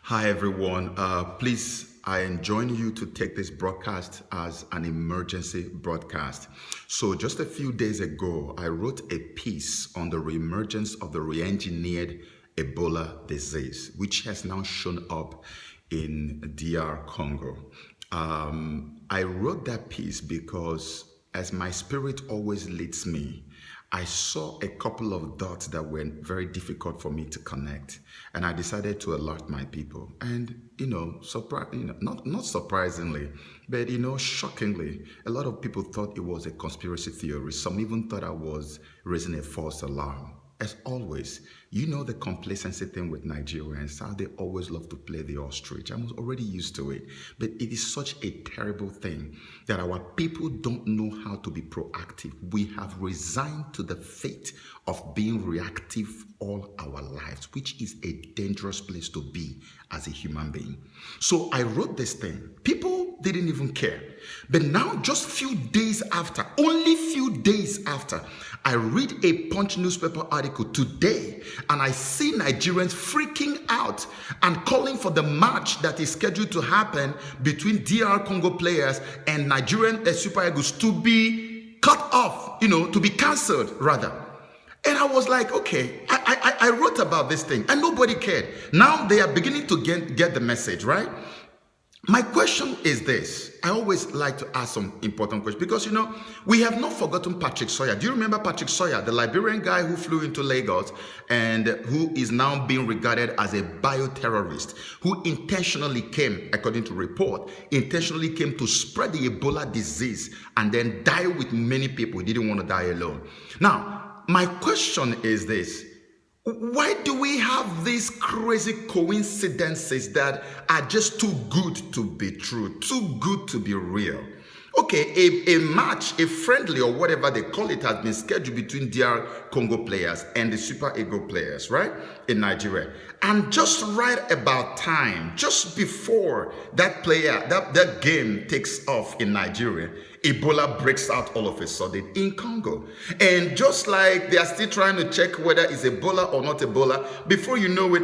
Hi, everyone. Please, I enjoin you to take this broadcast as an emergency broadcast. So, just a few days ago, I wrote a piece on the reemergence of the re-engineered Ebola disease, which has now shown up in DR Congo. I wrote that piece because, as my spirit always leads me, I saw a couple of dots that were very difficult for me to connect, and I decided to alert my people. And not surprisingly, but shockingly, a lot of people thought it was a conspiracy theory. Some even thought I was raising a false alarm. As always, the complacency thing with Nigerians, how they always love to play the ostrich. I'm already used to it. But it is such a terrible thing that our people don't know how to be proactive. We have resigned to the fate of being reactive all our lives, which is a dangerous place to be as a human being. So I wrote this thing. People didn't even care. But now, just few days after, only few days after, I read a Punch newspaper article today, and I see Nigerians freaking out and calling for the match that is scheduled to happen between DR Congo players and Nigerian Super Eagles to be cut off, to be cancelled rather. And I was like, okay, I wrote about this thing and nobody cared. Now they are beginning to get the message, right? My question is this. I always like to ask some important questions because, we have not forgotten Patrick Sawyer. Do you remember Patrick Sawyer, the Liberian guy who flew into Lagos and who is now being regarded as a bioterrorist, who intentionally came, according to report, intentionally came to spread the Ebola disease and then die with many people. He didn't want to die alone. Now, my question is this. Why do we have these crazy coincidences that are just too good to be true, too good to be real? Okay, a match, a friendly or whatever they call it, has been scheduled between DR Congo players and the Super Eagle players, right, in Nigeria. And just right about time, just before that game takes off in Nigeria, Ebola breaks out all of a sudden in Congo. And just like they are still trying to check whether it's Ebola or not Ebola, before you know it,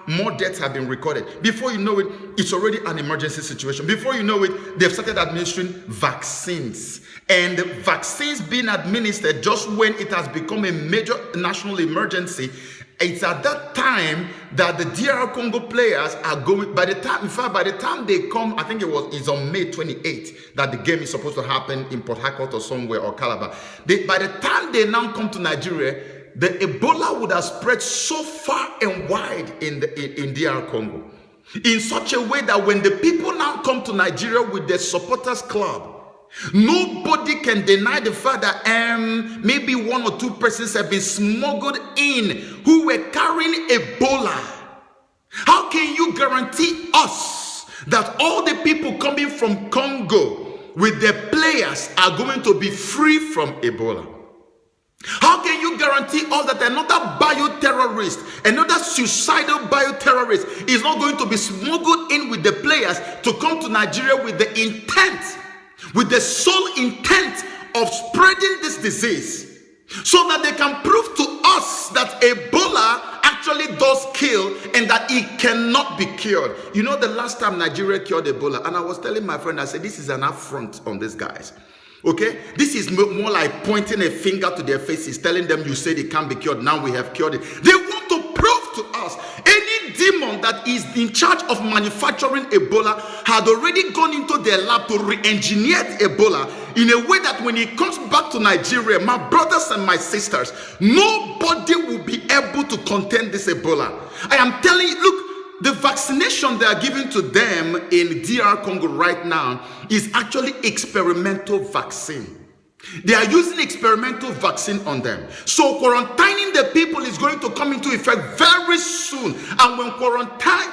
more deaths have been recorded. Before you know it, it's already an emergency situation. Before you know it, they've started administering vaccines. And the vaccines being administered just when it has become a major national emergency, it's at that time that the DR Congo players are going, by the time they come, I think it's on May 28th that the game is supposed to happen in Port Harcourt or somewhere, or Calabar. By the time they now come to Nigeria, the Ebola would have spread so far and wide in DR Congo, in such a way that when the people now come to Nigeria with their supporters club, nobody can deny the fact that maybe one or two persons have been smuggled in who were carrying Ebola. How can you guarantee us that all the people coming from Congo with their players are going to be free from Ebola? How can you guarantee us that another bioterrorist, another suicidal bioterrorist is not going to be smuggled in with the players to come to Nigeria with the sole intent of spreading this disease, so that they can prove to us that Ebola actually does kill and that it cannot be cured? The last time Nigeria cured Ebola, and I was telling my friend, I said, this is an affront on these guys. Okay, this is more like pointing a finger to their faces, telling them, you said it can't be cured, now we have cured it. They want to prove to us any demon that is in charge of manufacturing Ebola had already gone into their lab to re-engineer Ebola in a way that when it comes back to Nigeria, my brothers and my sisters, nobody will be able to contain this Ebola. I am telling you, look, the vaccination they are giving to them in DR Congo right now is actually experimental vaccine. They are using experimental vaccine on them. So quarantining the people is going to come into effect very soon. And when quarantine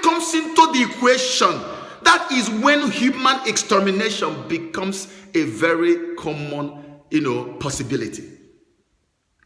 comes into the equation, that is when human extermination becomes a very common, possibility.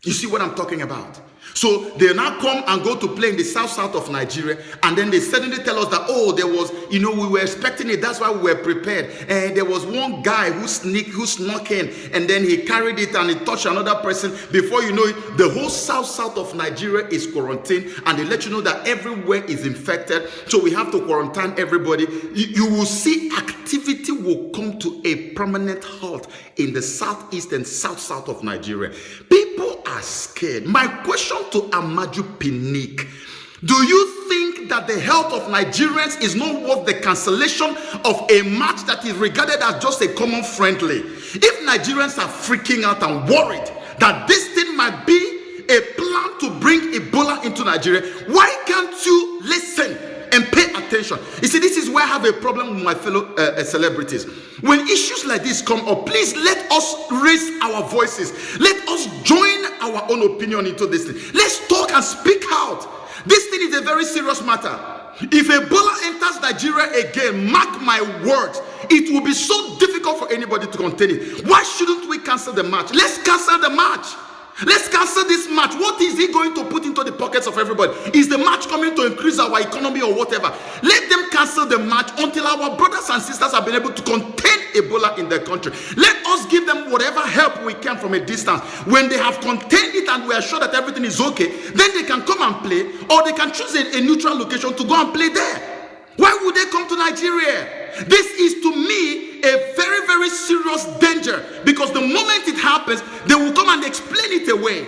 You see what I'm talking about? So they now come and go to play in the south of Nigeria, and then they suddenly tell us that, oh, there was, we were expecting it, that's why we were prepared. And there was one guy who snuck in, and then he carried it and he touched another person. Before you know it, the whole south of Nigeria is quarantined, and they let you know that everywhere is infected. So we have to quarantine everybody. You will see activity will come to a permanent halt in the southeast and south of Nigeria. People are scared. My question to Amaju Pinnick: do you think that the health of Nigerians is not worth the cancellation of a match that is regarded as just a common friendly? If Nigerians are freaking out and worried that this thing might be a plan to bring Ebola into Nigeria, why can't you listen and pay attention? You see, this is where I have a problem with my fellow celebrities. When issues like this come up, please let us raise our voices. Let us join our own opinion into this thing. Let's talk and speak out. This thing is a very serious matter. If Ebola enters Nigeria again, mark my words, it will be so difficult for anybody to contain it. Why shouldn't we cancel the match? Let's cancel the match. Let's cancel this match. What is he going to put into the pockets of everybody? Is the match coming to increase our economy or whatever? Let them cancel the match until our brothers and sisters have been able to contain Ebola in their country. Let us give them whatever help we can from a distance. When they have contained it and we are sure that everything is okay, then they can come and play, or they can choose a neutral location to go and play there. Why would they come to Nigeria? This is, to me, a very, very serious danger, because the moment it happens, they will come and explain it away.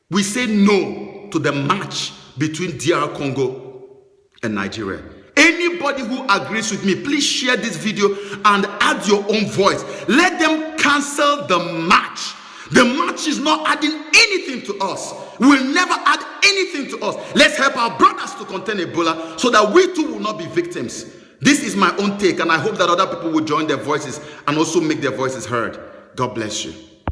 We say no to the match between DR Congo and Nigeria. Anybody who agrees with me, please share this video and add your own voice. Let them cancel the match. The match is not adding anything to us. Will never add anything to us. Let's help our brothers to contain Ebola so that we too will not be victims. This is my own take, and I hope that other people will join their voices and also make their voices heard. God bless you.